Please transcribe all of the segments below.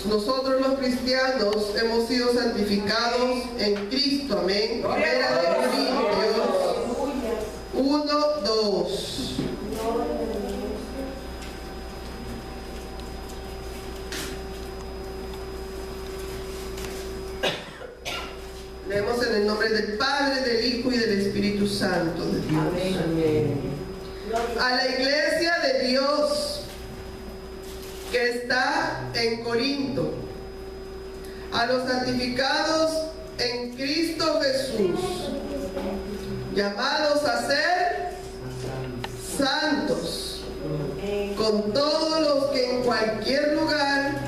nosotros los cristianos hemos sido santificados en Cristo, amén. Primera de Corintios 1:2. Leemos en el nombre del Padre, del Hijo y del Espíritu Santo de Dios. Amén. A la iglesia de Dios que está en Corinto, a los santificados en Cristo Jesús, llamados a ser santos, con todos los que en cualquier lugar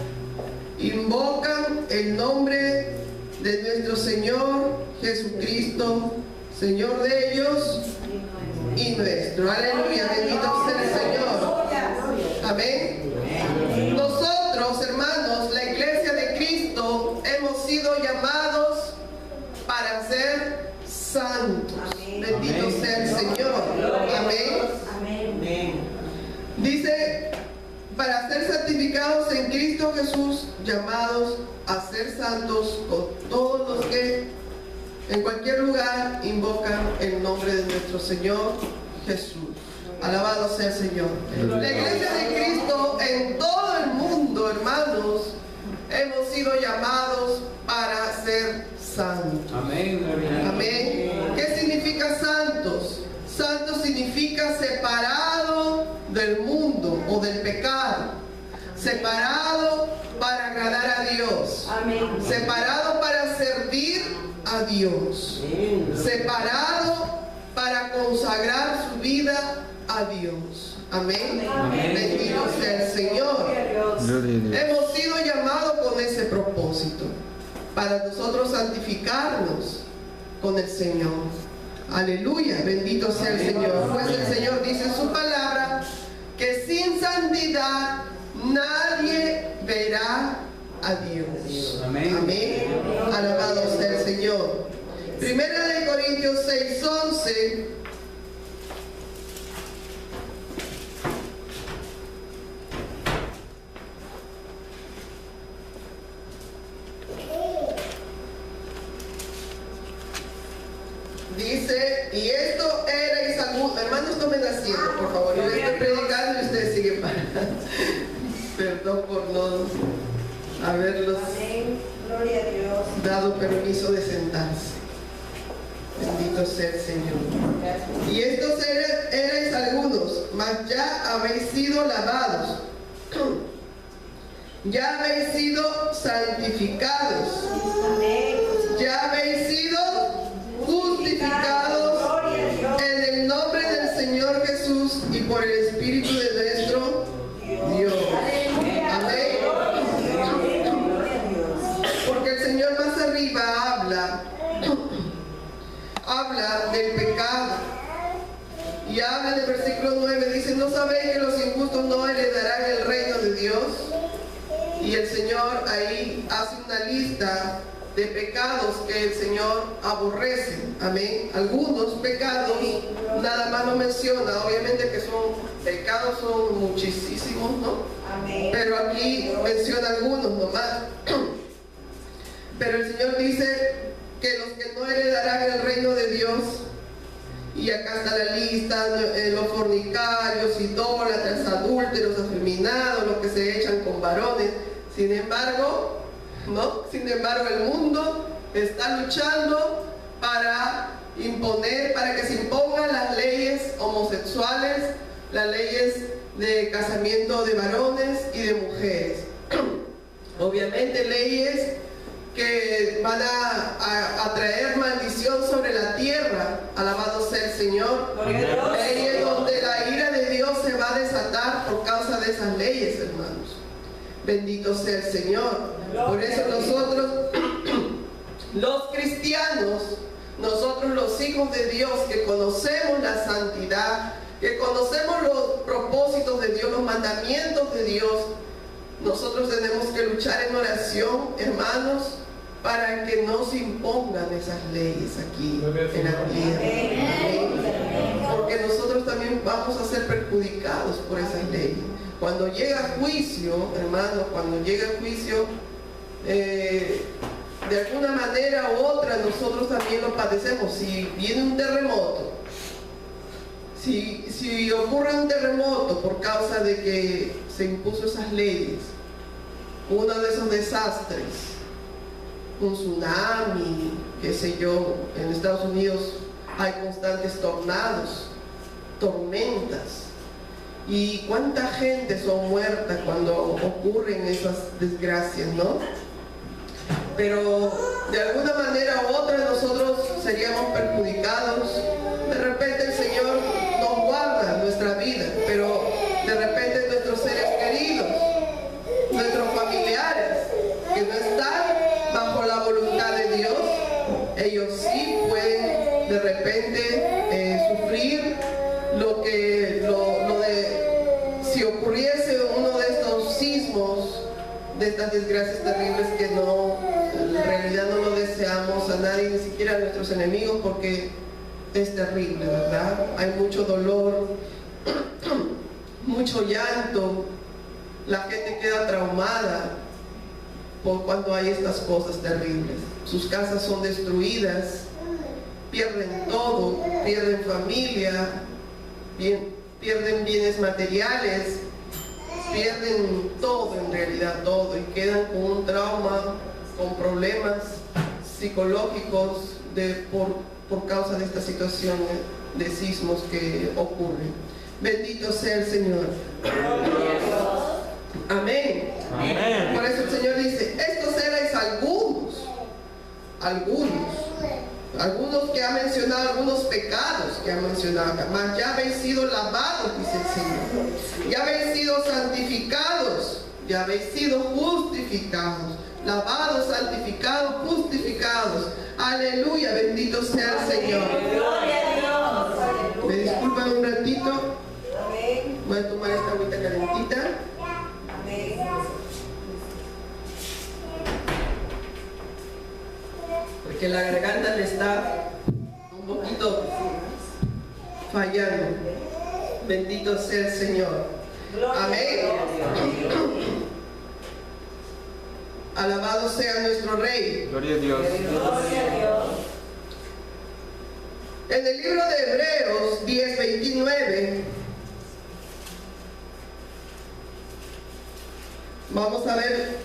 invocan el nombre de nuestro Señor Jesucristo, Señor de ellos y nuestro. Aleluya, bendito sea el Señor. Amén. Nosotros, hermanos, la iglesia de Cristo, hemos sido llamados para ser santos. Bendito sea el Señor. Amén. Dice, para ser santificados en Cristo Jesús, llamados a ser santos con todos los que en cualquier lugar invocan el nombre de nuestro Señor Jesús. Alabado sea el Señor. La iglesia de Cristo en todo el mundo, hermanos, hemos sido llamados para ser santos. Amén. Amén. ¿Qué significa santos? Santo significa separado del mundo o del pecado. Separado para agradar a Dios. Amén. Separado para servir a Dios. Separado para consagrar su vida a Dios. Amén. Amén. Bendito sea el Señor. Hemos sido llamados con ese propósito, para nosotros santificarnos con el Señor. Aleluya, bendito sea el Señor. Pues el Señor dice en su palabra que sin santidad nadie verá a Dios. Amén. Alabado sea el Señor. Primera de Corintios 6:11. Dice, y esto erais algunos, hermanos, tomen asiento, por favor. Yo estoy predicando y ustedes siguen parando. Perdón por no haberlos Gloria a Dios. dado permiso de sentarse. Bendito sea el Señor. Y estos erais algunos, mas ya habéis sido lavados, ya habéis sido santificados, ya habéis sido justificados en el nombre del Señor Jesús y por el Espíritu de nuestro Dios. Amén. Porque el Señor más arriba habla del pecado y habla en el versículo 9, dice, ¿no sabéis que los injustos no heredarán el reino de Dios? Y el Señor ahí hace una lista de pecados que el Señor aborrece. Amén. Algunos pecados nada más lo menciona, obviamente que son pecados, son muchísimos, ¿no? Amén. Pero aquí menciona algunos nomás. Pero el Señor dice que los que no heredarán el reino de Dios, y acá está la lista, los fornicarios, idólatras, adúlteros, afeminados, los que se echan con varones. Sin embargo, ¿no? Sin embargo, el mundo está luchando para imponer, para que se impongan las leyes homosexuales, las leyes de casamiento de varones y de mujeres. Obviamente leyes que van a traer maldición sobre la tierra. Alabado sea el Señor. Leyes donde la ira de Dios se va a desatar por causa de esas leyes, hermanos. Bendito sea el Señor. Por eso nosotros, los cristianos, nosotros los hijos de Dios que conocemos la santidad, que conocemos los propósitos de Dios, los mandamientos de Dios, nosotros tenemos que luchar en oración, hermanos, para que no se impongan esas leyes aquí en la tierra. Porque nosotros también vamos a ser perjudicados por esas leyes. Cuando llega juicio, hermanos, cuando llega juicio, de alguna manera u otra nosotros también lo padecemos. Si viene un terremoto, si ocurre un terremoto por causa de que se impuso esas leyes, uno de esos desastres, un tsunami, qué sé yo, en Estados Unidos hay constantes tornados, tormentas, y cuánta gente son muertas cuando ocurren esas desgracias, ¿no? Pero de alguna manera u otra nosotros seríamos perjudicados. De repente el Señor nos guarda nuestra vida, pero de repente nuestros seres queridos, nuestros familiares que no están bajo la voluntad de Dios, ellos sí pueden de repente sufrir si ocurriese uno de estos sismos, de estas desgracias terribles que en realidad no lo deseamos a nadie, ni siquiera a nuestros enemigos, porque es terrible, ¿verdad? Hay mucho dolor, mucho llanto, la gente queda traumada por cuando hay estas cosas terribles. Sus casas son destruidas, pierden todo, pierden familia, pierden bienes materiales, pierden todo, en realidad todo, y quedan con un trauma, con problemas psicológicos por causa de esta situación de sismos que ocurren. Bendito sea el Señor. Amén. Amén. Por eso el Señor dice, estos erais algunos que ha mencionado, algunos pecados que ha mencionado, mas ya habéis sido lavados, dice el Señor, ya habéis sido santificados, ya habéis sido justificados, lavados, santificados, justificados. Aleluya, bendito sea el Señor. Me disculpan un ratito, voy a tomar esta agüita calentita. Porque la garganta le está un poquito fallando. Bendito sea el Señor. Amén. Alabado sea nuestro Rey. Gloria a Dios. En el libro de Hebreos 10:29 vamos a ver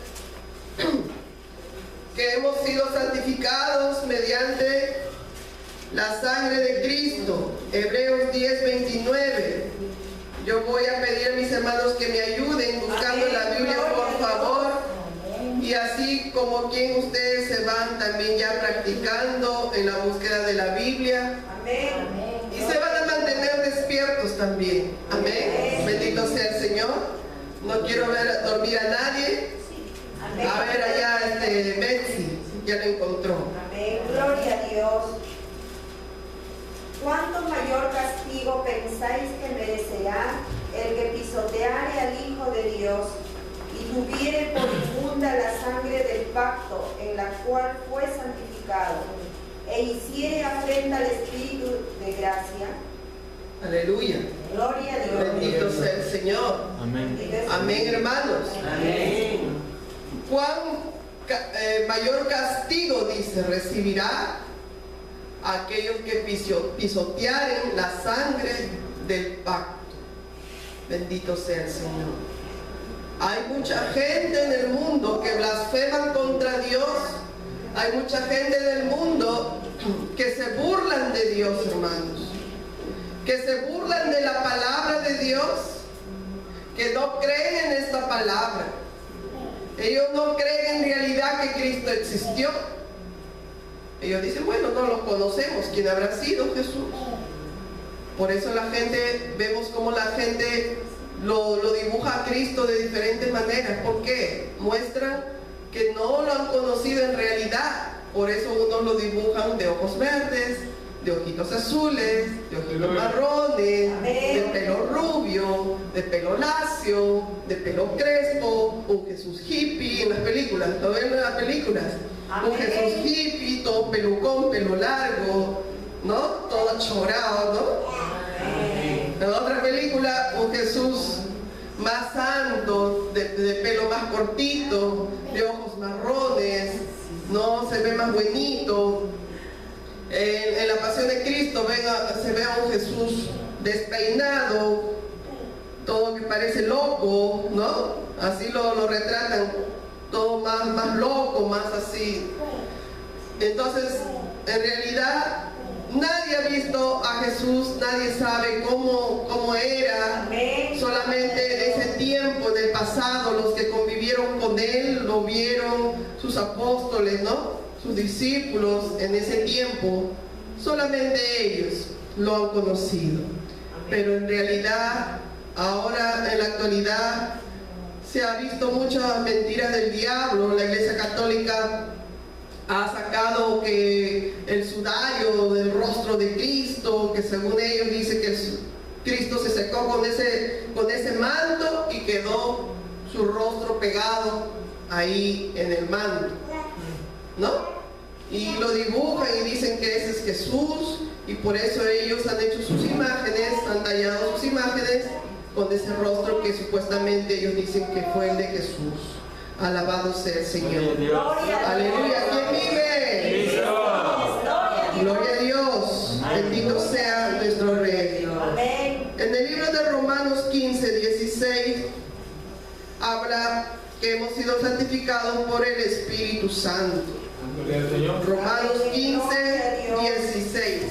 que hemos sido santificados mediante la sangre de Cristo. Hebreos 10:29. Yo voy a pedir a mis hermanos que me ayuden buscando la Biblia, por favor. Y así como quien ustedes se van también ya practicando en la búsqueda de la Biblia. Amén. Y se van a mantener despiertos también. Amén. Bendito sea el Señor. No quiero ver dormir a nadie. A ver allá Betsy, ya lo encontró. Amén. Gloria a Dios. ¿Cuánto mayor castigo pensáis que merecerá el que pisoteare al Hijo de Dios y tuviere por inmunda la sangre del pacto en la cual fue santificado e hiciere afrenta al Espíritu de gracia? Aleluya. Gloria a Dios. Bendito sea el Señor. Amén. Amén, hermanos. Amén. ¿Cuán mayor castigo, dice, recibirá aquellos que pisotearen la sangre del pacto? Bendito sea el Señor. Hay mucha gente en el mundo que blasfeman contra Dios. Hay mucha gente en el mundo que se burlan de Dios, hermanos, que se burlan de la palabra de Dios, que no creen en esta palabra. Ellos no creen en realidad que Cristo existió. Ellos dicen, bueno, no lo conocemos, ¿quién habrá sido Jesús? Por eso vemos como la gente lo dibuja a Cristo de diferentes maneras. ¿Por qué? Muestran que no lo han conocido en realidad. Por eso unos lo dibujan de ojos verdes, de ojitos azules, de ojitos marrones, de pelo rubio, de pelo lacio, de pelo crespo, un Jesús hippie en las películas. ¿Lo ven en las películas? Un Jesús hippie, todo pelucón, pelo largo, ¿no? Todo chorado, ¿no? En otra película, un Jesús más santo, de pelo más cortito, de ojos marrones, ¿no? Se ve más buenito. En la Pasión de Cristo se ve a un Jesús despeinado, todo que parece loco, ¿no? Así lo retratan, todo más loco, más así. Entonces, en realidad, nadie ha visto a Jesús, nadie sabe cómo era. Solamente en ese tiempo, en el pasado, los que convivieron con Él, lo vieron, sus apóstoles, ¿no? Sus discípulos en ese tiempo, solamente ellos lo han conocido. Pero en realidad, ahora en la actualidad, se ha visto muchas mentiras del diablo. La Iglesia Católica ha sacado que el sudario del rostro de Cristo, que según ellos dice que Cristo se secó con ese manto y quedó su rostro pegado ahí en el manto, ¿no? Y lo dibujan y dicen que ese es Jesús, y por eso ellos han hecho sus imágenes, han tallado sus imágenes con ese rostro que supuestamente ellos dicen que fue el de Jesús. Alabado sea el Señor. Aleluya. ¿Quién vive? Gloria a Dios. Bendito sea nuestro Rey. En el libro de Romanos 15, 16 habla que hemos sido santificados por el Espíritu Santo. Romanos 15, 16.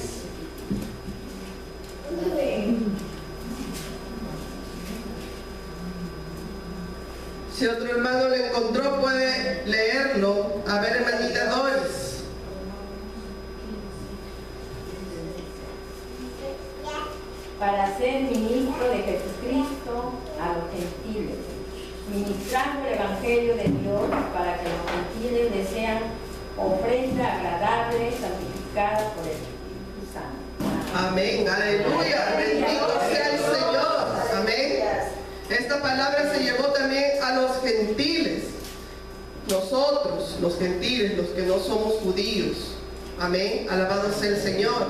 Si otro hermano lo encontró, puede leerlo. A ver, hermanita Doris. Para ser ministro de Jesucristo a los gentiles, ministrando el Evangelio de Dios para que los gentiles le sean ofrenda agradable, santificada por el Espíritu Santo. Amén, aleluya, bendito sea el Señor. Amén. Esta palabra se llevó también a los gentiles. Nosotros, los gentiles, los que no somos judíos. Amén, alabado sea el Señor.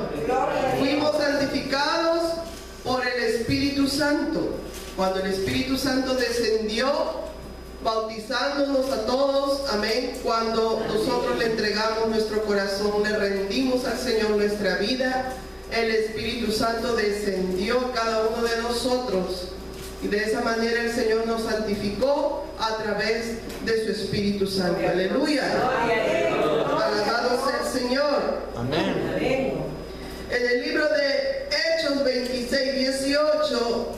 Fuimos santificados por el Espíritu Santo. Cuando el Espíritu Santo descendió, bautizándonos a todos, amén. Cuando nosotros le entregamos nuestro corazón, le rendimos al Señor nuestra vida, el Espíritu Santo descendió a cada uno de nosotros. Y de esa manera el Señor nos santificó a través de su Espíritu Santo. Aleluya. Alabado sea el Señor. Amén. En el libro de Hechos 26, 18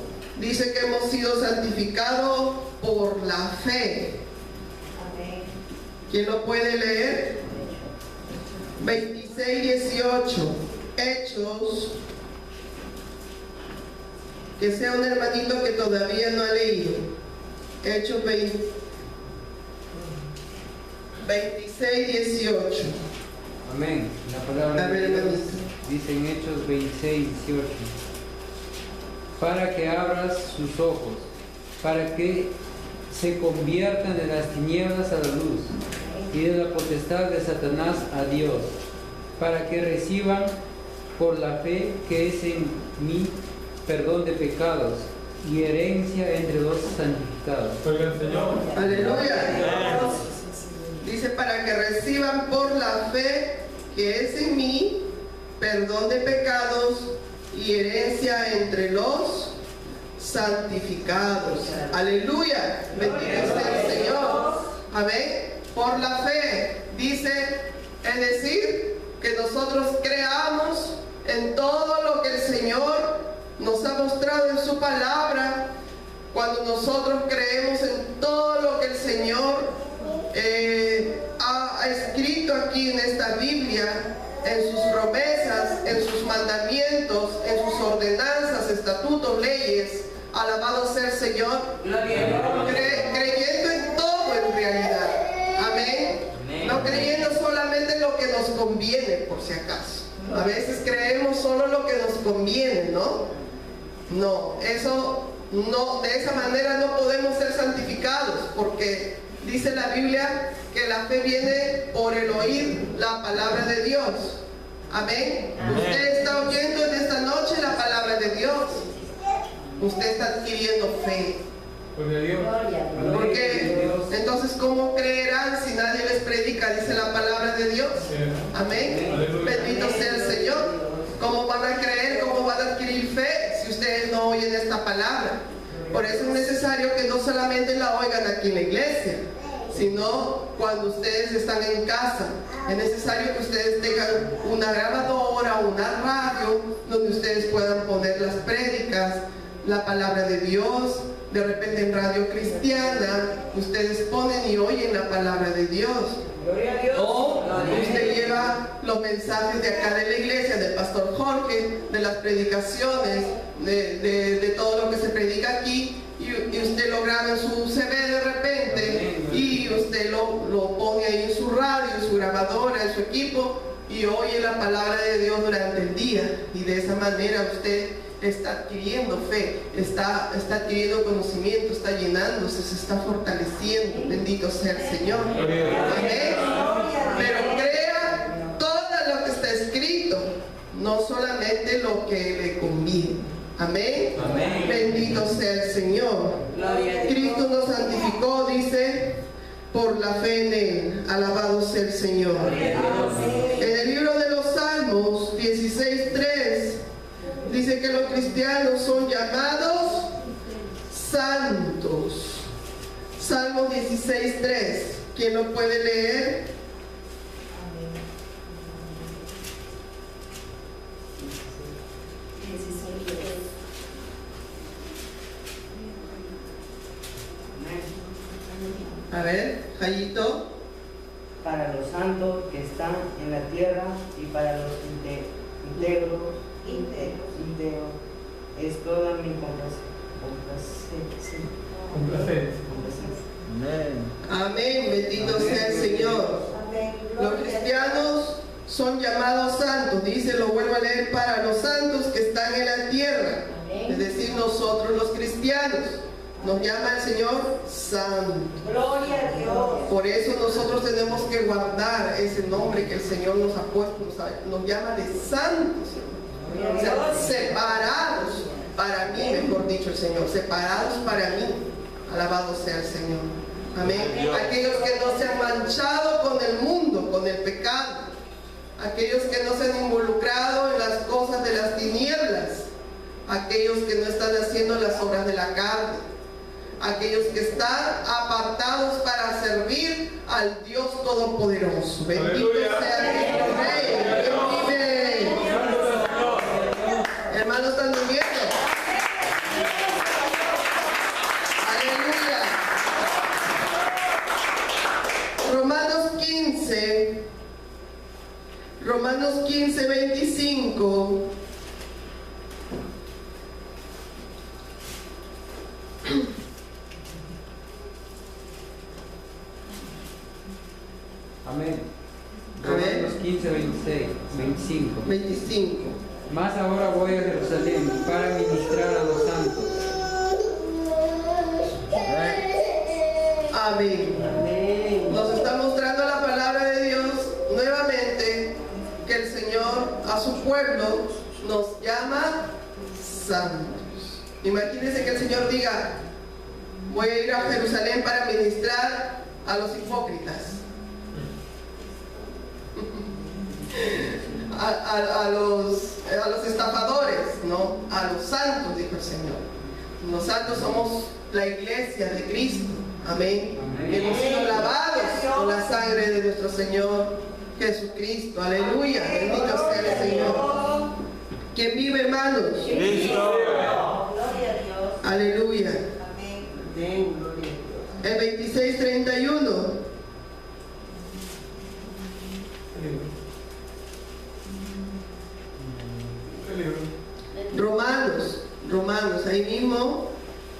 dice que hemos sido santificados por la fe. ¿Quién lo puede leer? 26, 18. Hechos. Que sea un hermanito que todavía no ha leído. Hechos 26, 18. Amén. La palabra de Dios dice en Hechos 26, 18. Para que abras sus ojos, para que se conviertan de las tinieblas a la luz y de la potestad de Satanás a Dios, para que reciban por la fe que es en mí perdón de pecados y herencia entre los santificados. Aleluya. Dice para que reciban por la fe que es en mí perdón de pecados y herencia entre los santificados. Aleluya. Bendito sea el Señor. Amén. Por la fe. Dice, es decir, que nosotros creamos en todo lo que el Señor nos ha mostrado en su palabra. Cuando nosotros creemos en todo lo que el Señor ha escrito aquí en esta Biblia, en sus promesas, en sus mandamientos, en sus ordenanzas, estatutos, leyes, alabado sea el Señor, creyendo en todo en realidad. Amén. No creyendo solamente en lo que nos conviene, por si acaso. A veces creemos solo lo que nos conviene, ¿no? No, eso no, de esa manera no podemos ser santificados, porque dice la Biblia que la fe viene por el oír la palabra de Dios. Amén. Usted está oyendo en esta noche la palabra de Dios. Usted está adquiriendo fe. Gloria a Dios. Gloria a Dios. Porque entonces, ¿cómo creerán si nadie les predica? Dice la palabra de Dios. Amén. Bendito sea el Señor. ¿Cómo van a creer? ¿Cómo van a adquirir fe si ustedes no oyen esta palabra? Por eso es necesario que no solamente la oigan aquí en la iglesia, sino cuando ustedes están en casa. Es necesario que ustedes tengan una grabadora, una radio, donde ustedes puedan poner las prédicas, la palabra de Dios. De repente en radio cristiana, ustedes ponen y oyen la palabra de Dios. O usted lleva los mensajes de acá de la iglesia, del pastor Jorge, de las predicaciones, de todo lo que se predica aquí, y usted lo graba en su CD de repente, y usted lo pone ahí en su radio, en su grabadora, en su equipo, y oye la palabra de Dios durante el día. Y de esa manera usted está adquiriendo fe, está adquiriendo conocimiento, está llenándose, se está fortaleciendo. Bendito sea el Señor. Amén. Pero crea todo lo que está escrito, no solamente lo que le conviene. Amén. Amén. Bendito sea el Señor. Cristo nos santificó, dice, por la fe en Él. Alabado sea el Señor. En el libro de los Salmos 16:3 dice que los cristianos son llamados santos. Salmos 16:3. ¿Quién lo puede leer? A ver, Jayito. Para los santos que están en la tierra y para los íntegros es toda mi complacencia. Amén, bendito sea el Señor. Los cristianos son llamados santos, dice, lo vuelvo a leer, para los santos que están en la tierra. Es decir, nosotros los cristianos. Nos llama el Señor santo. Gloria a Dios. Por eso nosotros tenemos que guardar ese nombre que el Señor nos ha puesto, nos llama de santos. O sea, separados para mí, mejor dicho el Señor, separados para mí. Alabado sea el Señor. Amén. Aquellos que no se han manchado con el mundo, con el pecado. Aquellos que no se han involucrado en las cosas de las tinieblas. Aquellos que no están haciendo las obras de la carne. Aquellos que están apartados para servir al Dios Todopoderoso. Bendito sea nuestro Rey. Que vive. Hermanos, ¿están durmiendo? Aleluya. Romanos 15, 25. Amén. Amén. Romanos 15, 25. 25. Más ahora voy a Jerusalén para ministrar a los santos. Amén. Nos está mostrando la palabra de Dios nuevamente que el Señor a su pueblo nos llama santos. Imagínense que el Señor diga, voy a ir a Jerusalén para ministrar a los hipócritas, a los estafadores, no, a los santos, dijo el Señor. Los santos somos la iglesia de Cristo. Amén. Hemos sido lavados con la sangre de nuestro Señor Jesucristo. Aleluya. Bendito sea el Señor. ¿Quién vive, hermanos? Cristo. Gloria a Dios. Aleluya. Amén. El 26:31. Romanos, ahí mismo,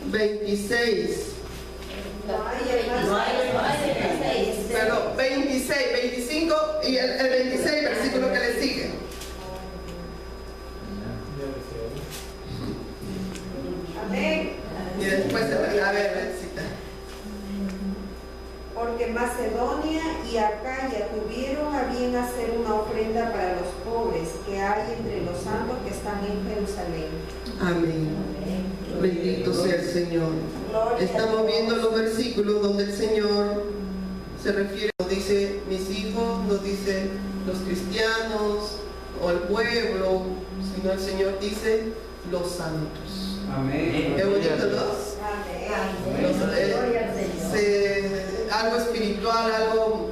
26. Perdón, 26, 25 y el 26, versículo que le sigue. Amén. Y después, a ver, cita. Porque Macedonia y Acaya tuvieron a bien hacer una ofrenda para los pobres que hay entre los santos que están en Jerusalén. Amén. Bendito sea el Señor. Estamos viendo los versículos donde el Señor se refiere, nos dice mis hijos, nos dice los cristianos o el pueblo, sino el Señor dice los santos. Amén. ¿Es bonito, no? Algo espiritual, algo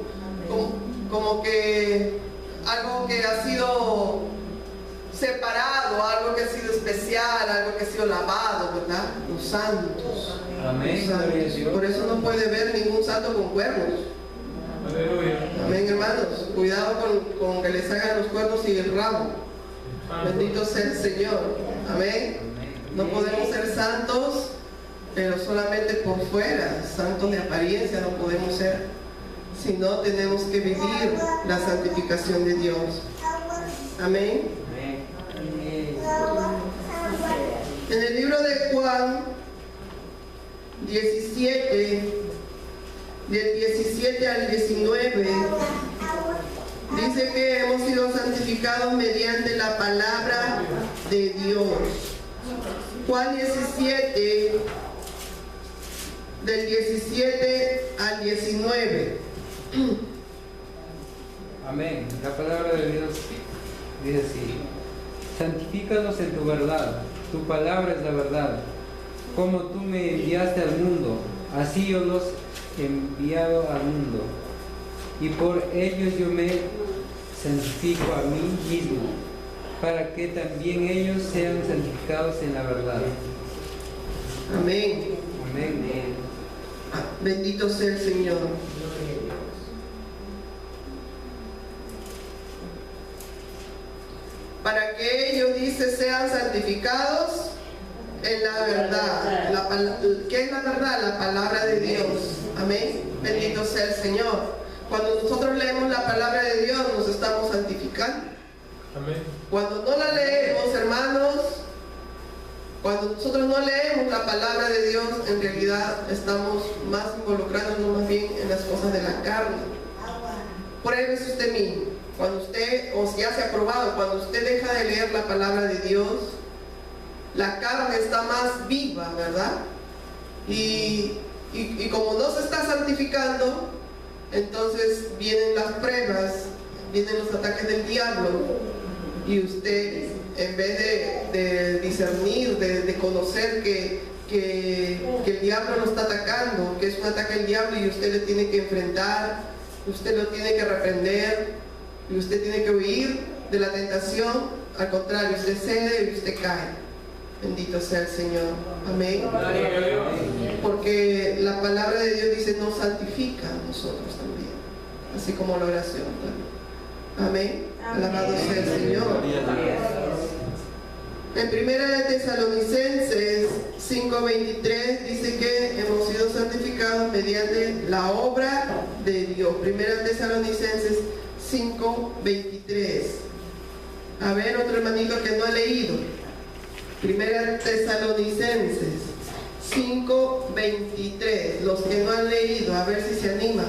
como que algo que ha sido separado, algo que ha sido especial, algo que ha sido lavado, ¿verdad? Los santos. Amén. Los santos. Por eso no puede ver ningún santo con cuernos. Amén, hermanos. Cuidado con que les hagan los cuernos y el rabo. Bendito sea el Señor. Amén. No podemos ser santos, pero solamente por fuera, santos de apariencia no podemos ser, sino tenemos que vivir la santificación de Dios. Amén. En el libro de Juan 17, del 17 al 19, dice que hemos sido santificados mediante la palabra de Dios. Juan 17, del 17 al 19. Amén. La palabra de Dios dice así: santifícanos en tu verdad, tu palabra es la verdad. Como tú me enviaste al mundo, así yo los he enviado al mundo. Y por ellos yo me santifico a mí mismo, para que también ellos sean santificados en la verdad. Amén. Amén. Bendito sea el Señor. Para que ellos, dice, sean santificados en la verdad. ¿Qué es la verdad? La palabra de Dios. Amén. Bendito sea el Señor. Cuando nosotros leemos la palabra de Dios, nos estamos santificando. Amén. Cuando no la leemos, hermanos, cuando nosotros no leemos la palabra de Dios, en realidad estamos más involucrándonos más bien en las cosas de la carne. Pruébese usted mismo. Cuando usted, o ya se ha probado, cuando usted deja de leer la palabra de Dios, la carne está más viva, ¿verdad? Y como no se está santificando, entonces vienen las pruebas, vienen los ataques del diablo, y usted, en vez de discernir, de conocer que el diablo lo está atacando, que es un ataque del diablo y usted le tiene que enfrentar, usted lo tiene que reprender, y usted tiene que huir de la tentación, al contrario, usted cede y usted cae. Bendito sea el Señor. Amén. Porque la palabra de Dios dice: nos santifica a nosotros también, así como la oración también. Amén. Alabado sea el Señor. En 1 Tesalonicenses 5:23 dice que hemos sido santificados mediante la obra de Dios. 1 Tesalonicenses 5:23. A ver, otro hermanito que no ha leído. 1 Tesalonicenses 5:23. Los que no han leído, a ver si se animan.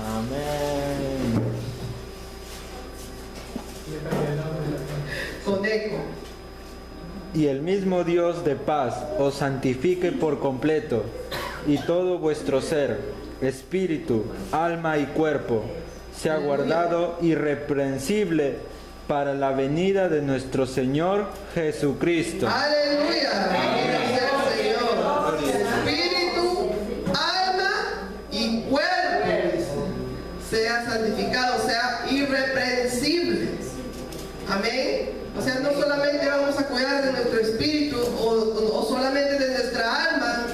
Amén. Con eco. Y el mismo Dios de paz os santifique por completo, y todo vuestro ser, espíritu, alma y cuerpo, sea guardado irreprensible para la venida de nuestro Señor Jesucristo. Aleluya. Bendito sea el Señor. Espíritu, alma y cuerpo sea santificado, sea irreprensible. Amén. O sea, no solamente vamos a cuidar de nuestro espíritu o solamente de nuestra alma,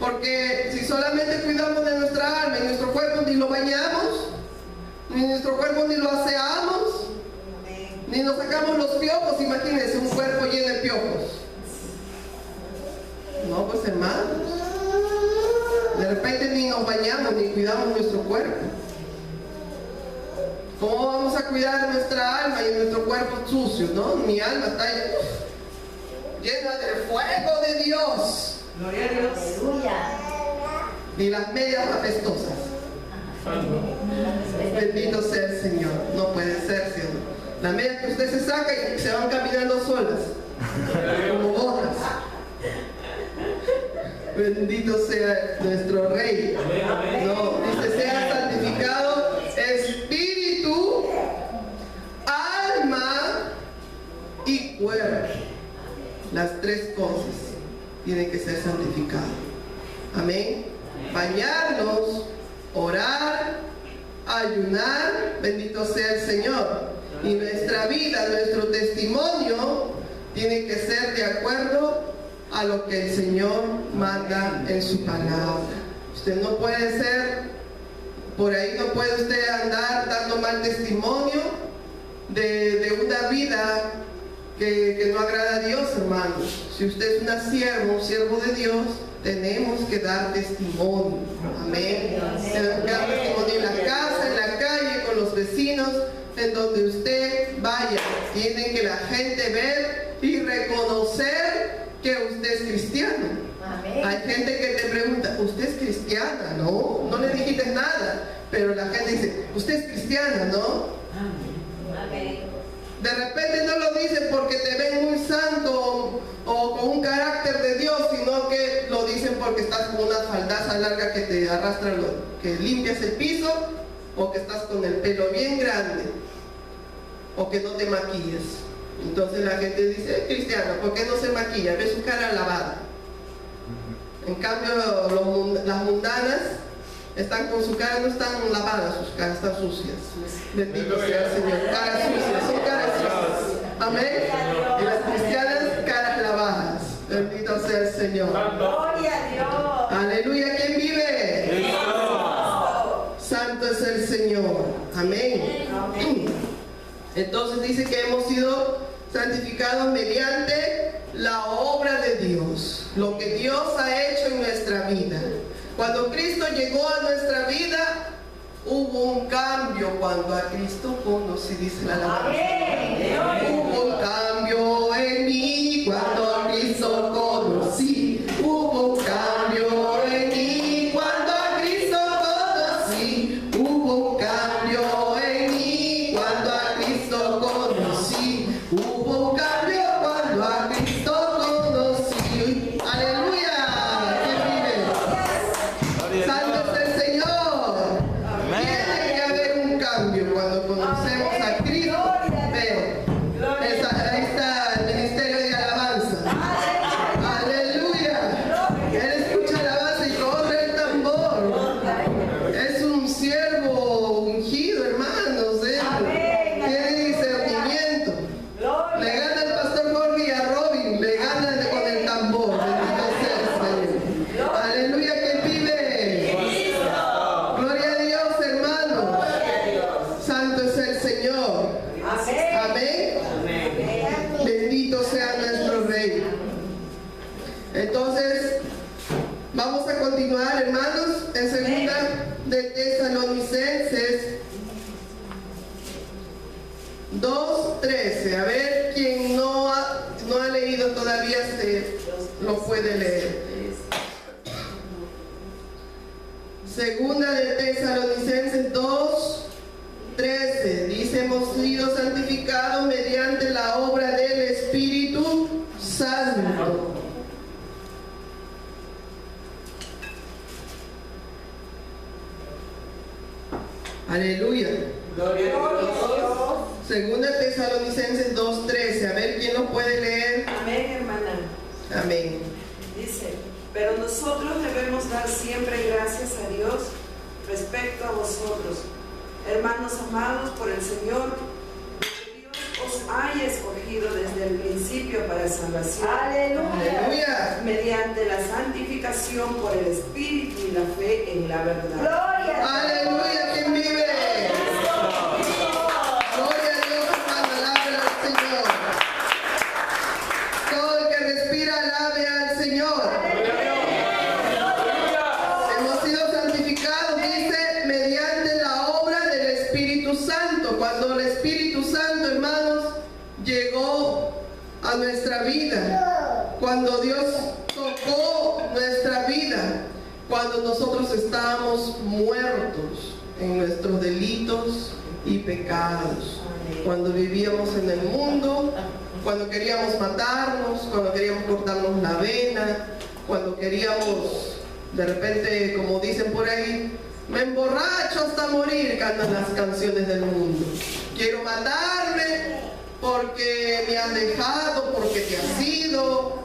porque si solamente cuidamos de nuestra alma y nuestro cuerpo ni lo bañamos, ni nuestro cuerpo ni lo aseamos, ni nos sacamos los piojos, imagínense un cuerpo lleno de piojos. No, pues hermanos, de repente ni nos bañamos ni cuidamos nuestro cuerpo. ¿Cómo vamos a cuidar nuestra alma y nuestro cuerpo sucio? ¿No? Mi alma está llena del fuego de Dios. Gloria a Dios. Aleluya. Y las medias apestosas. Bendito sea el Señor. No puede ser, ¿sí? Las medias que usted se saca y se van caminando solas, como gorras. Bendito sea nuestro Rey. No, dice, sea santificado espíritu, alma y cuerpo. Las tres cosas tienen que ser santificadas. Amén. Bañarnos, orar, ayunar, bendito sea el Señor. Y nuestra vida, nuestro testimonio tiene que ser de acuerdo a lo que el Señor manda en su palabra. Usted no puede ser, por ahí no puede usted andar dando mal testimonio de una vida que no agrada a Dios, hermanos. Si usted es una sierva, un siervo de Dios, tenemos que dar testimonio. Amén. Tenemos que dar testimonio en la casa, en la calle, con los vecinos, en donde usted vaya. Tiene que la gente ver y reconocer que usted es cristiano. Amén. Hay gente que te pregunta, ¿usted es cristiana? No, no le dijiste nada, pero la gente dice, ¿usted es cristiana? No. Amén. De repente no lo dicen porque te ven muy santo o con un carácter de Dios, sino que lo dicen porque estás con una faldaza larga que te arrastra, que limpias el piso, o que estás con el pelo bien grande, o que no te maquillas. Entonces la gente dice, es cristiano, ¿por qué no se maquilla? Ve su cara lavada. En cambio, las mundanas están con su cara, no están lavadas, sus caras están sucias. Bendito sea el Señor. Caras sucias, son caras sucias. Amén. Y las cristianas, caras lavadas. Bendito sea el Señor. Gloria a Dios. Aleluya. ¿Quién vive? Santo es el Señor. Amén. Entonces dice que hemos sido santificados mediante la obra de Dios, lo que Dios ha hecho en nuestra vida. Cuando Cristo llegó a nuestra vida, hubo un cambio. Cuando a Cristo conocí, dice la alabanza. Hubo un cambio en mí cuando a Cristo conocí. Hubo un cambio en mí cuando a Cristo conocí. Hubo un cambio en mí cuando a Cristo conocí. Hubo un cambio cuando a Cristo conocí. Aleluya. Santo es el Señor. Tiene que haber un cambio cuando conocemos a Cristo. Veo, ahí está el ministerio de alabanza. Aleluya. Él escucha alabanza y corre el tambor. Es un siervo ungido, hermanos. Tiene discernimiento. Le gana el pastor Jorge y a Robin. Le gana con el tambor. Bendito sea el Señor. Aleluya, que vive. Gloria a Dios, hermanos. Santo es el Señor. Amén. Bendito sea nuestro Rey. Entonces, vamos a continuar, hermanos, en segunda de Tesalonicenses 2:13. A ver, quien no ha leído todavía lo puede leer. Segunda de Tesalonicenses 2:13 dice, hemos sido santificados mediante la obra del Espíritu Santo. Aleluya. Gloria a Dios. Segunda de Tesalonicenses 2:13. A ver quién lo puede leer. Amén, hermana. Amén. Dice, pero nosotros debemos dar siempre gracias a Dios respecto a vosotros, hermanos amados por el Señor, que Dios os haya escogido desde el principio para salvación. Aleluya. Mediante la santificación por el Espíritu y la fe en la verdad. Gloria. Aleluya. ¿Quién vive? Gloria a Dios, hermano. Alabe al Señor. Todo el que respira, alabe al Señor. Hemos sido santificados, dice, mediante la obra del Espíritu Santo. Cuando el Espíritu Santo, hermanos, llegó a nuestra vida, cuando Dios tocó nuestra vida, cuando nosotros estábamos muertos en nuestros delitos y pecados, cuando vivíamos en el mundo, cuando queríamos matarnos, cuando queríamos cortarnos la vena, cuando queríamos, de repente, como dicen por ahí, me emborracho hasta morir, cantan las canciones del mundo. Quiero matarme porque me han dejado, porque te has ido,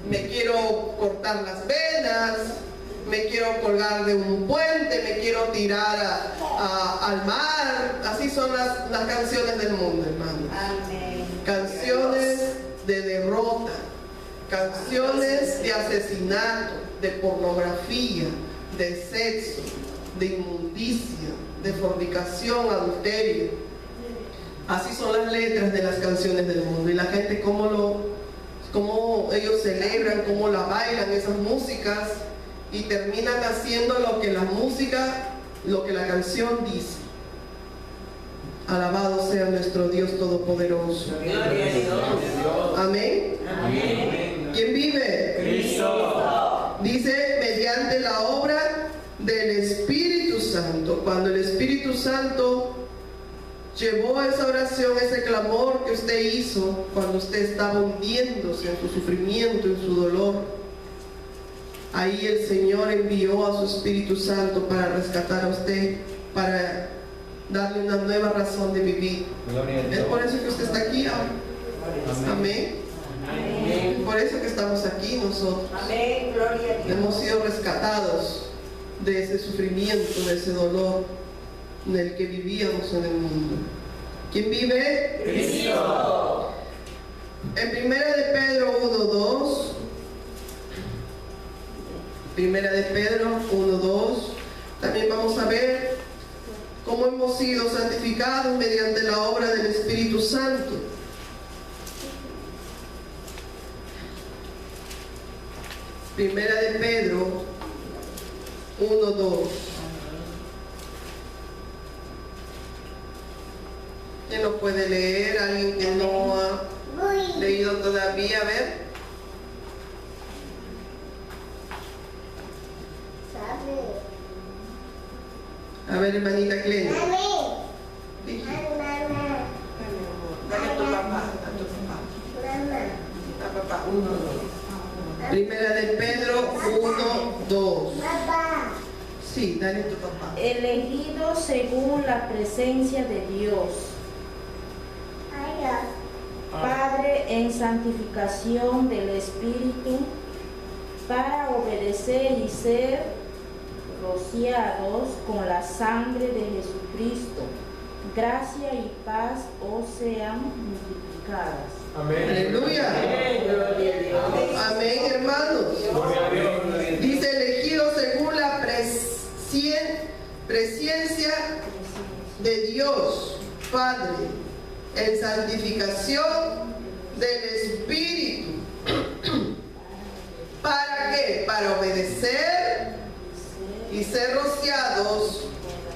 me quiero cortar las venas, me quiero colgar de un puente, me quiero tirar al mar. Así son las canciones del mundo, hermanos. Amén. Canciones de derrota, canciones de asesinato, de pornografía, de sexo, de inmundicia, de fornicación, adulterio. Así son las letras de las canciones del mundo. Y la gente cómo ellos celebran, cómo la bailan esas músicas, y terminan haciendo lo que la música, lo que la canción dice. Alabado sea nuestro Dios Todopoderoso. Amén. Amén. ¿Quién vive? Cristo. Dice, mediante la obra del Espíritu Santo. Cuando el Espíritu Santo llevó esa oración, ese clamor que usted hizo, cuando usted estaba hundiéndose en su sufrimiento, en su dolor, ahí el Señor envió a su Espíritu Santo para rescatar a usted, para darle una nueva razón de vivir. Gloria a Es Dios. por eso que usted está aquí ahora. Amén. Amén. Por eso que estamos aquí nosotros. Amén. Gloria a Dios. Hemos sido rescatados de ese sufrimiento, de ese dolor en el que vivíamos en el mundo. ¿Quién vive? Cristo. En Primera de Pedro 1:2, Primera de Pedro 1:2, también vamos a ver cómo hemos sido santificados mediante la obra del Espíritu Santo. Primera de Pedro 1:2. ¿Quién lo puede leer? ¿Alguien que no ha leído todavía? A ver. A ver, hermanita Glenn. Dije. Dale a tu papá, a papá. Primera de Pedro 1:2. Sí, dale a tu papá. Elegido según la presencia de Dios, Padre, en santificación del Espíritu, para obedecer y ser rociados con la sangre de Jesucristo. Gracia y paz os sean multiplicadas. Aleluya. Amén, hermanos. Dice elegido según la presencia de Dios, Padre, en santificación del Espíritu. ¿Para qué? Para obedecer y ser rociados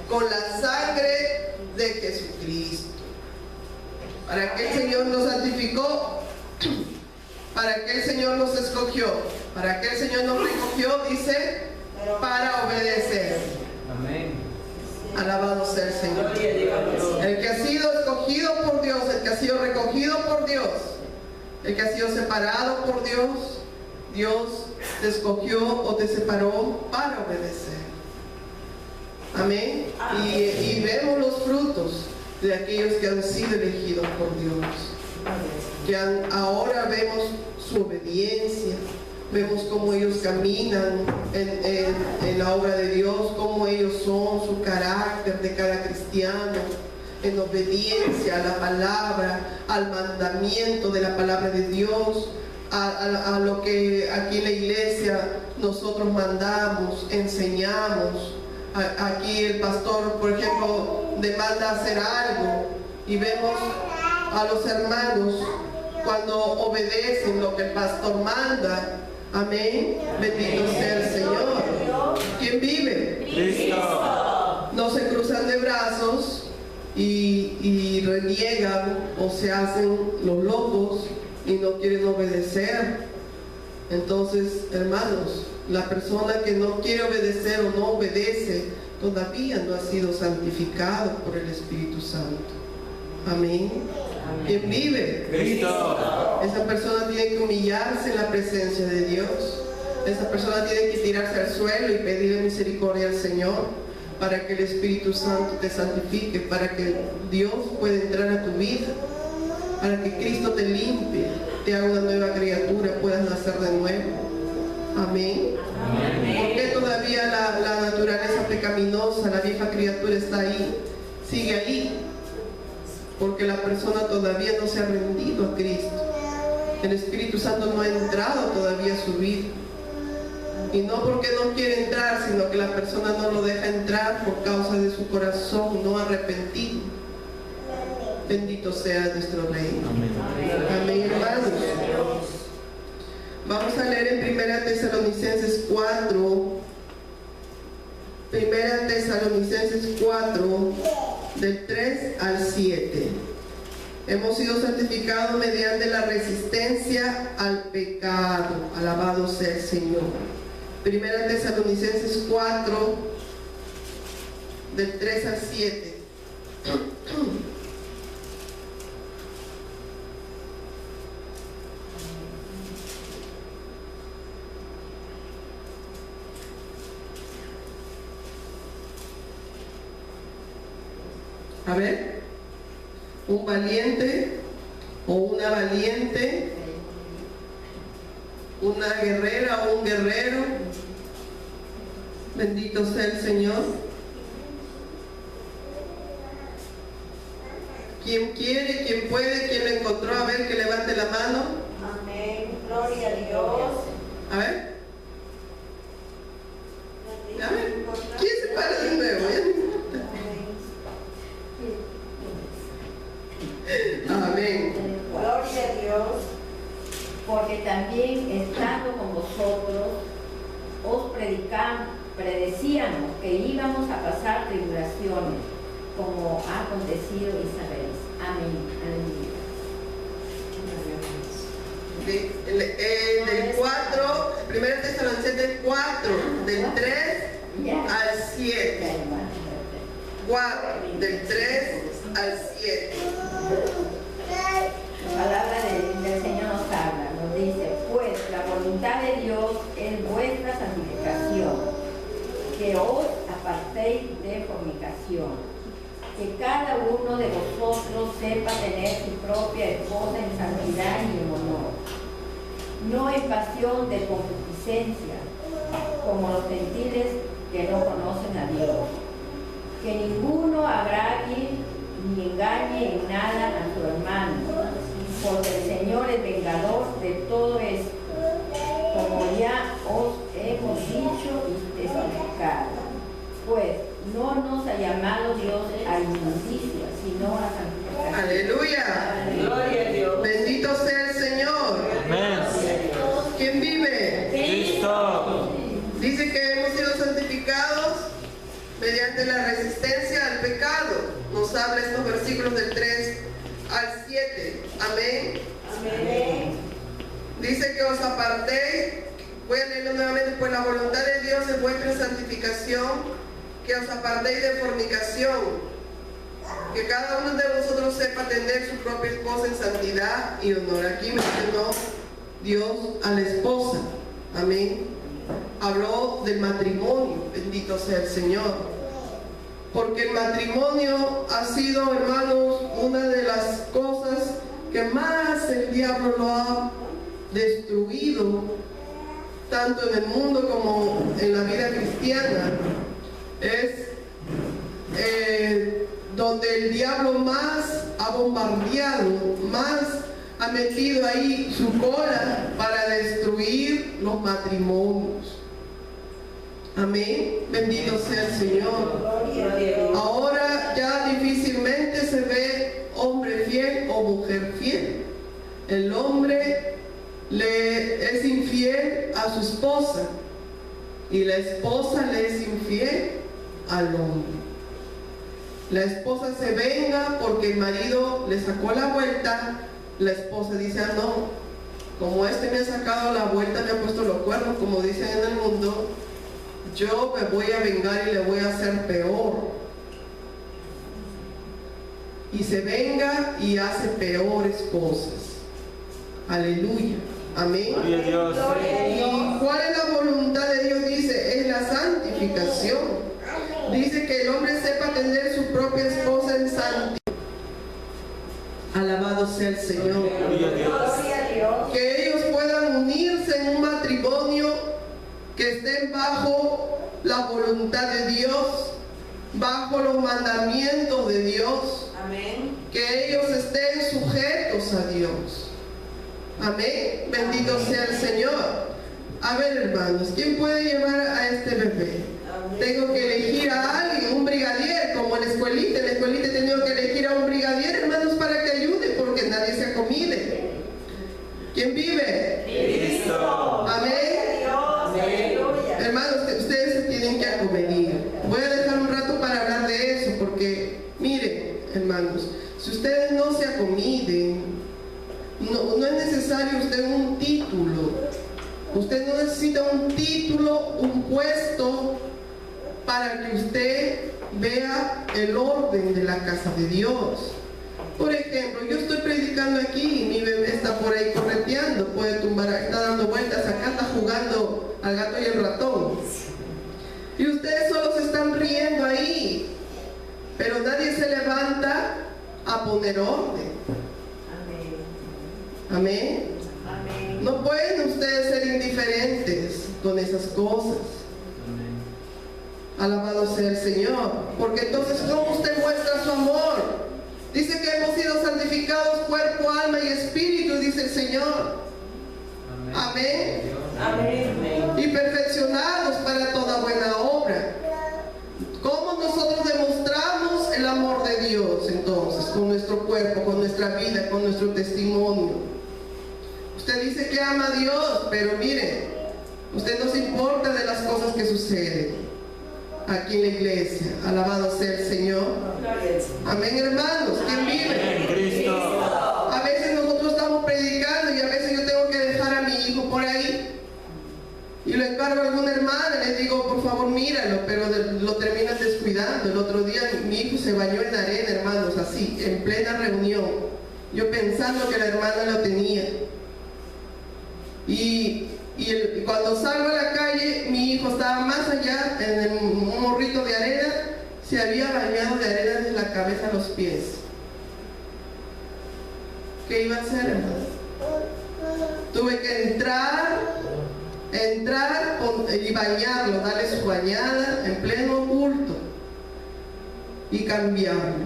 con la sangre de Jesucristo. ¿Para qué el Señor nos santificó? ¿Para qué el Señor nos escogió? ¿Para qué el Señor nos recogió? Dice, para obedecer. Amén. Alabado sea el Señor. El que ha sido escogido por Dios, el que ha sido recogido por Dios, el que ha sido separado por Dios, Dios te escogió o te separó para obedecer. Amén. Y vemos los frutos de aquellos que han sido elegidos por Dios. Ahora vemos su obediencia, vemos cómo ellos caminan en la obra de Dios, cómo ellos son, su carácter de cada cristiano, en obediencia a la palabra, al mandamiento de la palabra de Dios, a lo que aquí en la iglesia nosotros mandamos, enseñamos. Aquí el pastor, por ejemplo, demanda hacer algo y vemos a los hermanos cuando obedecen lo que el pastor manda. Amén. Bendito sea el Señor. ¿Quién vive? Cristo. No se cruzan de brazos y reniegan o se hacen los locos y no quieren obedecer. Entonces, hermanos, la persona que no quiere obedecer o no obedece todavía no ha sido santificado por el Espíritu Santo. Amén. ¿Quién vive? Cristo. Esa persona tiene que humillarse en la presencia de Dios Esa persona tiene que tirarse al suelo y pedirle misericordia al Señor para que el Espíritu Santo te santifique, para que Dios pueda entrar a tu vida, para que Cristo te limpie, te haga una nueva criatura, puedas nacer de nuevo. Amén. Porque todavía la naturaleza pecaminosa, la vieja criatura está ahí, sigue ahí, porque la persona todavía no se ha rendido a Cristo. El Espíritu Santo no ha entrado todavía a su vida. Y no porque no quiere entrar, sino que la persona no lo deja entrar por causa de su corazón no arrepentido. Bendito sea nuestro Rey. Amén. Amén, hermanos. Vamos a leer en 1 Tesalonicenses 4. 1 Tesalonicenses 4, del 3 al 7. Hemos sido santificados mediante la resistencia al pecado. Alabado sea el Señor. 1 Tesalonicenses 4, del 3 al 7. A ver, un valiente o una valiente, una guerrera o un guerrero, bendito sea el Señor. ¿Quién quiere, quién puede, quién lo encontró? A ver, que levante la mano. Amén. Gloria a Dios. A ver, ¿quién se para de nuevo? Amén. Gloria a Dios. Porque también estando con vosotros, os predecíamos que íbamos a pasar tribulaciones, como ha acontecido y sabéis. Amén. Aleluya. Del 4, 1 Tesalonicenses 4, del 3 al 7. 4, del 3 al 7. La palabra del Señor nos habla, nos dice, pues la voluntad de Dios es vuestra santificación, que os apartéis de fornicación, que cada uno de vosotros sepa tener su propia esposa en santidad y en honor, no en pasión de concupiscencia, como los gentiles que no conocen a Dios. Que ninguno agravie ni engañe en nada a su hermano, porque el Señor es vengador de todo esto, como ya os hemos dicho y testificado. Pues no nos ha llamado Dios a inmundicia, sino a santificación. Aleluya. Gloria a Dios. Bendito sea el Señor. Amén. ¿Quién vive? Cristo. Dice que hemos sido santificados mediante la resistencia al pecado. Nos habla estos versículos del 3 al 7. Amén. Amén. Dice que os apartéis. Voy a leerlo nuevamente. Pues la voluntad de Dios es vuestra santificación, que os apartéis de fornicación, que cada uno de vosotros sepa atender su propia esposa en santidad y honor. Aquí mencionó Dios a la esposa. Amén. Habló del matrimonio. Bendito sea el Señor. Porque el matrimonio ha sido, hermanos, una de las cosas que más el diablo lo ha destruido, tanto en el mundo como en la vida cristiana. Es donde el diablo más ha bombardeado, más ha metido ahí su cola para destruir los matrimonios. Amén. Bendito sea el Señor. Gloria a Dios. Ahora ya difícilmente se ve hombre fiel o mujer fiel. El hombre le es infiel a su esposa y la esposa le es infiel al hombre. La esposa se venga porque el marido le sacó la vuelta. La esposa dice, ah, no, como este me ha sacado la vuelta, me ha puesto los cuernos, como dicen en el mundo, yo me voy a vengar y le voy a hacer peor. Y se venga y hace peores cosas. Aleluya. Amén. Gloria a Dios. ¿Y cuál es la voluntad de Dios? Dice, es la santificación. Dice que el hombre sepa tener su propia esposa en santidad. Alabado sea el Señor. Gloria a Dios. Gloria a Dios. Que ellos puedan unirse en un matrimonio que estén bajo la voluntad de Dios, bajo los mandamientos de Dios. Amén. Que ellos estén sujetos a Dios. Amén. Bendito sea el Señor. A ver, hermanos, ¿quién puede llevar a este bebé? Tengo que elegir a alguien, un brigadier, como en la escuelita. En la escuelita he tenido que elegir a un brigadier, hermanos, para que ayude, porque nadie se acomide. ¿Quién vive? Cristo. Amén. Aleluya. Hermanos, ustedes se tienen que acomedir. Voy a dejar un rato para hablar de eso, porque, miren, hermanos, si ustedes no se acomiden, no es necesario usted un título. Usted no necesita un título, un puesto, para que usted vea el orden de la casa de Dios. Por ejemplo, yo estoy predicando aquí y mi bebé está por ahí correteando, puede tumbar, está dando vueltas acá, está jugando al gato y el ratón. Y ustedes solo se están riendo ahí, pero nadie se levanta a poner orden. Amén. Amén. No pueden ustedes ser indiferentes con esas cosas. Alabado sea el Señor. Porque entonces, ¿cómo usted muestra su amor? Dice que hemos sido santificados cuerpo, alma y espíritu, dice el Señor. Amén. Amén. Y perfeccionados para toda buena obra. ¿Cómo nosotros demostramos el amor de Dios entonces? Con nuestro cuerpo, con nuestra vida, con nuestro testimonio. Usted dice que ama a Dios, pero mire, usted no se importa de las cosas que suceden aquí en la iglesia. Alabado sea el Señor. Amén, hermanos. ¿Quién vive? Cristo. A veces nosotros estamos predicando y a veces yo tengo que dejar a mi hijo por ahí y lo encargo a alguna hermana, les digo, por favor míralo, pero lo terminan descuidando. El otro día mi hijo se bañó en arena, hermanos, así, en plena reunión, yo pensando que la hermana lo tenía. Y cuando salgo a la calle, mi hijo estaba más allá, en un morrito de arena, se había bañado de arena desde la cabeza a los pies. ¿Qué iba a hacer, hermano? Tuve que entrar y bañarlo, darle su bañada en pleno culto y cambiarlo.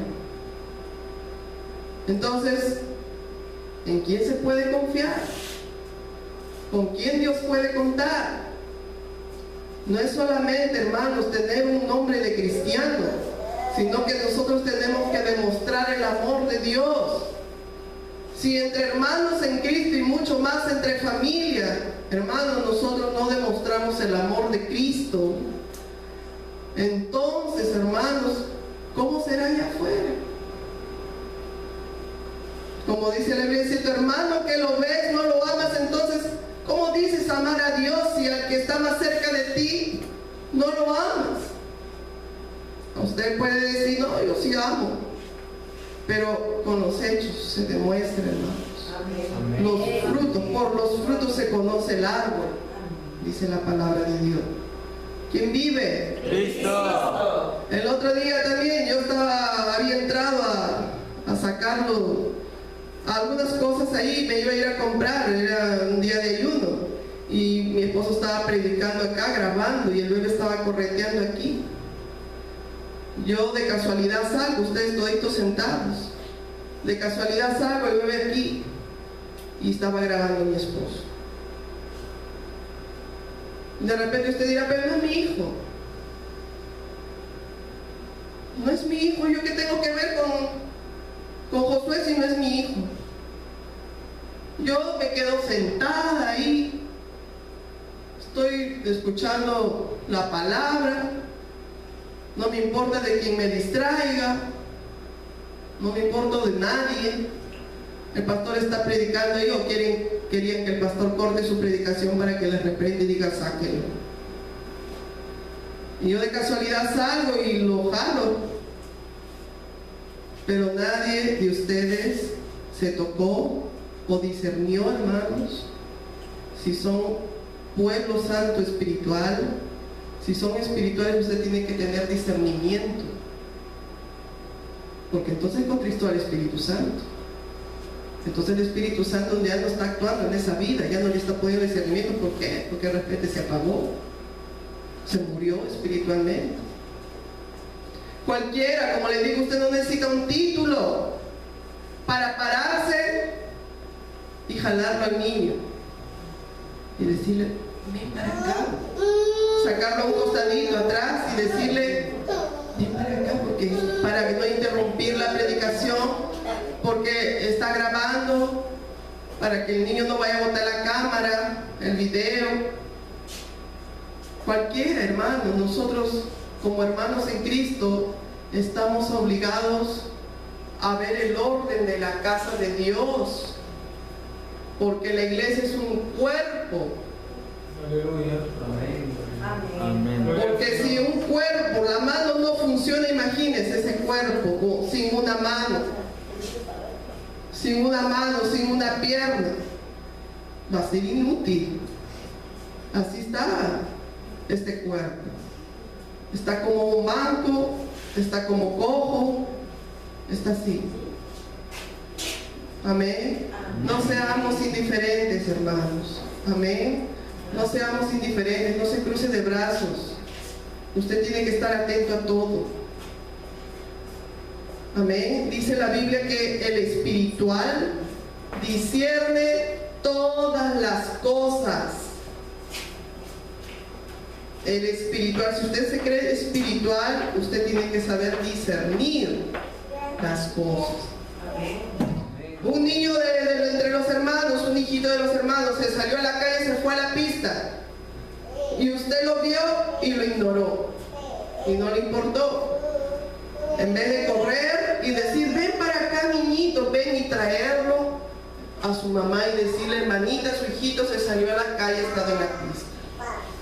Entonces, ¿en quién se puede confiar? ¿Con quién Dios puede contar? No es solamente, hermanos, tener un nombre de cristiano, sino que nosotros tenemos que demostrar el amor de Dios. Si entre hermanos en Cristo y mucho más entre familia, hermanos, nosotros no demostramos el amor de Cristo, entonces, hermanos, ¿cómo será allá afuera? Como dice la Biblia, si tu hermano que lo ves no lo amas, entonces, ¿cómo dices amar a Dios si al que está más cerca de ti no lo amas? Usted puede decir, no, yo sí amo, pero con los hechos se demuestra, hermanos. Amén. Los frutos, por los frutos se conoce el árbol, dice la palabra de Dios. ¿Quién vive? Cristo. El otro día también yo había entrado a sacarlo algunas cosas ahí, me iba a ir a comprar, era un día de ayuno y mi esposo estaba predicando acá, grabando, y el bebé estaba correteando aquí. Yo de casualidad salgo, ustedes toditos sentados, de casualidad salgo, el bebé aquí, y estaba grabando a mi esposo. De repente usted dirá, pero no es mi hijo. No es mi hijo, ¿yo qué tengo que ver con Josué si no es mi hijo? Yo me quedo sentada ahí, estoy escuchando la palabra, no me importa de quien me distraiga, no me importa de nadie. El pastor está predicando y querían que el pastor corte su predicación para que les reprenda y diga, sáquenlo. Y yo de casualidad salgo y lo jalo, pero nadie de ustedes se tocó o discernió, hermanos, si son pueblo santo espiritual, si son espirituales, usted tiene que tener discernimiento, porque entonces contristó al Espíritu Santo. Entonces el Espíritu Santo ya no está actuando en esa vida, ya no le está poniendo discernimiento. ¿Por qué? Porque de repente se apagó, se murió espiritualmente. Cualquiera, como le digo, usted no necesita un título para pararse y jalarlo al niño y decirle, ven para acá, sacarlo a un costadito atrás y decirle, ven para acá, porque para no interrumpir la predicación, porque está grabando, para que el niño no vaya a botar la cámara, el video. Cualquiera, hermano, nosotros como hermanos en Cristo estamos obligados a ver el orden de la casa de Dios, porque la iglesia es un cuerpo. Aleluya. Amén. Porque si un cuerpo, la mano no funciona, imagínense ese cuerpo sin una mano. Sin una mano, sin una pierna, va a ser inútil. Así está este cuerpo. Está como un manco, está como cojo, está así. Amén. No seamos indiferentes, hermanos. Amén. No seamos indiferentes, no se cruce de brazos. Usted tiene que estar atento a todo. Amén. Dice la Biblia que el espiritual discierne todas las cosas. El espiritual, si usted se cree espiritual, usted tiene que saber discernir las cosas. Un niño entre los hermanos, un hijito de los hermanos, se salió a la calle, se fue a la pista, y usted lo vio y lo ignoró, y no le importó. En vez de correr y decir, ven para acá, niñito, ven, y traerlo a su mamá y decirle, hermanita, su hijito se salió a la calle, está en la pista.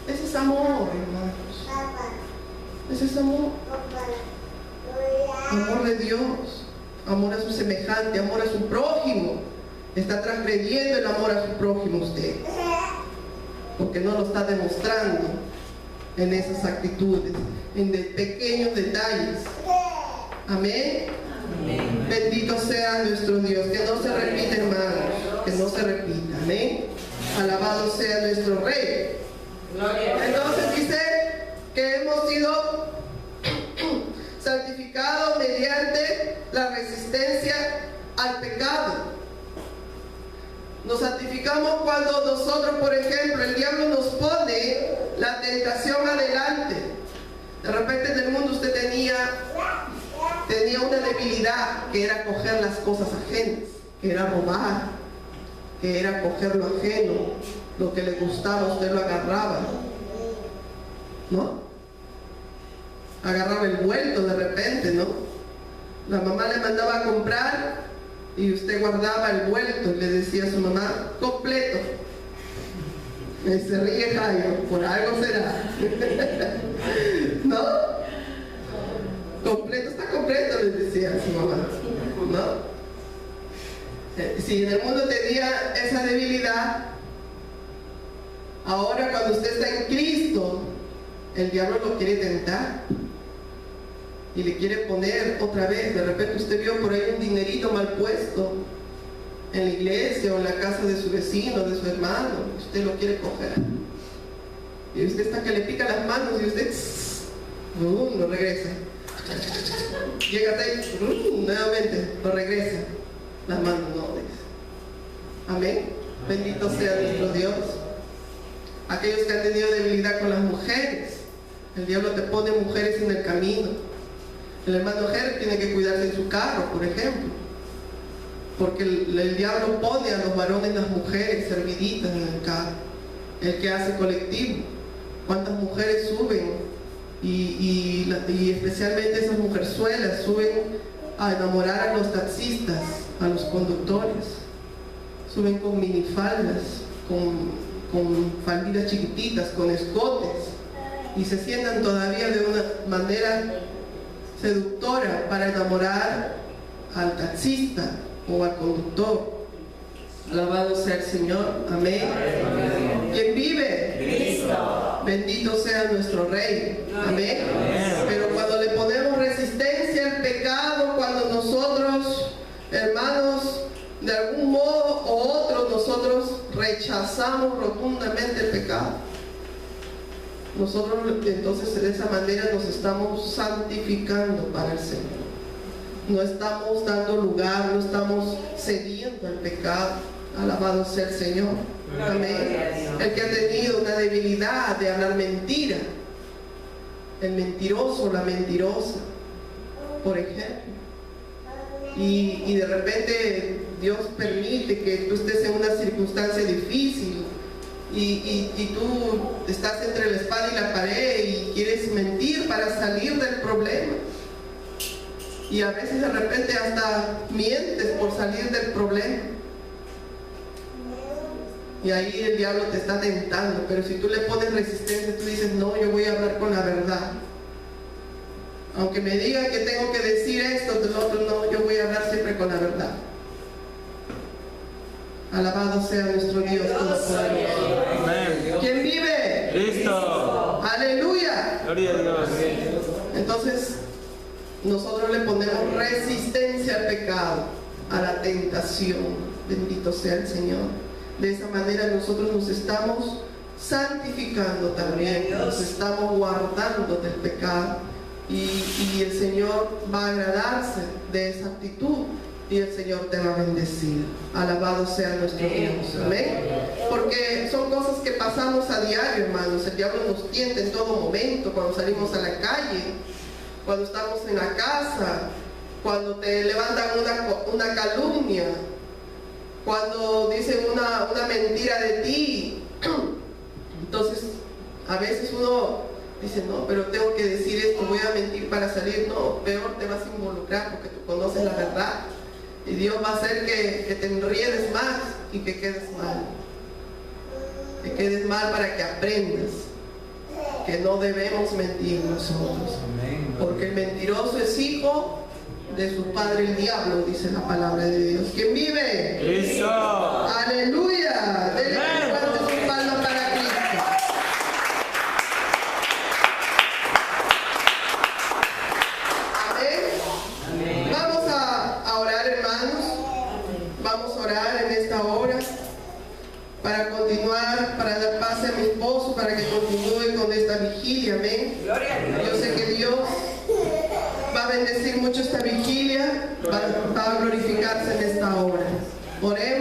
Ese es amor, hermanos. Ese es amor. Amor de Dios, amor a su semejante, amor a su prójimo. Está transgrediendo el amor a su prójimo usted, porque no lo está demostrando en esas actitudes, en pequeños detalles. Amén. Amén. Bendito sea nuestro Dios. Que no se repita, hermanos, que no se repita. Amén. Alabado sea nuestro Rey. Entonces dice que hemos sido santificados mediante la resistencia al pecado. Nos santificamos cuando nosotros, por ejemplo, el diablo nos pone la tentación adelante. De repente en el mundo usted tenía una debilidad, que era coger las cosas ajenas, que era robar, que era coger lo ajeno, lo que le gustaba, usted lo agarraba, ¿no? Agarraba el vuelto de repente, ¿no? La mamá le mandaba a comprar y usted guardaba el vuelto y le decía a su mamá, completo. Se ríe Jairo, por algo será. ¿No? Completo, está completo, le decía a su mamá, ¿no? Si en el mundo tenía esa debilidad, ahora cuando usted está en Cristo, el diablo lo quiere tentar y le quiere poner otra vez. De repente usted vio por ahí un dinerito mal puesto en la iglesia o en la casa de su vecino, de su hermano, usted lo quiere coger y usted está que le pica las manos y usted lo regresa, llega hasta ahí, nuevamente lo regresa, las manos no deja. Amén. Bendito sea nuestro Dios. Aquellos que han tenido debilidad con las mujeres, el diablo te pone mujeres en el camino. El hermano Ger tiene que cuidarse en su carro, por ejemplo, porque el diablo pone a los varones, las mujeres serviditas en el carro. El que hace colectivo, cuántas mujeres suben y especialmente esas mujerzuelas suben a enamorar a los taxistas, a los conductores, suben con minifaldas, con falditas chiquititas, con escotes, y se sientan todavía de una manera seductora para enamorar al taxista o al conductor. Alabado sea el Señor. Amén. ¿Quién vive? Cristo. Bendito sea nuestro Rey. Amén. Pero cuando le ponemos resistencia al pecado, cuando nosotros, hermanos, de algún modo u otro, nosotros rechazamos rotundamente el pecado, nosotros entonces de esa manera nos estamos santificando para el Señor. No estamos dando lugar, no estamos cediendo al pecado. Alabado sea el Señor. Amén. El que ha tenido una debilidad de hablar mentira, el mentiroso, la mentirosa, por ejemplo, y de repente Dios permite que tú estés en una circunstancia difícil y tú estás entre la espada y la pared y quieres mentir para salir del problema, y a veces de repente hasta mientes por salir del problema. Y ahí el diablo te está tentando, pero si tú le pones resistencia, tú dices, no, yo voy a hablar con la verdad. Aunque me digan que tengo que decir esto, del otro, no, yo voy a hablar siempre con la verdad. Alabado sea nuestro Dios todopoderoso. Amén. ¿Quién vive? Cristo. Aleluya. Gloria a Dios. Entonces, nosotros le ponemos resistencia al pecado, a la tentación. Bendito sea el Señor. De esa manera nosotros nos estamos santificando también, nos estamos guardando del pecado, y el Señor va a agradarse de esa actitud, y el Señor te va a bendecir. Alabado sea nuestro Dios. Amén. Porque son cosas que pasamos a diario, hermanos. El diablo nos tienta en todo momento, cuando salimos a la calle, cuando estamos en la casa, cuando te levantan una calumnia, cuando dicen una mentira de ti. Entonces a veces uno dice, no, pero tengo que decir esto, voy a mentir para salir. No, peor te vas a involucrar, porque tú conoces la verdad, y Dios va a hacer que te enriedes más y que quedes mal, para que aprendas que no debemos mentir nosotros, porque el mentiroso es hijo de su padre el diablo, dice la palabra de Dios. ¿Quién vive? Cristo. Aleluya. Denle fuerte sus palmas para Cristo. Amén. Vamos a orar, hermanos. Vamos a orar en esta hora para continuar, para dar paz a mi esposo, para que continúe con esta vigilia. Amén. Yo sé que Dios va a bendecir mucho esta vigilia, va a glorificarse en esta hora. Oremos.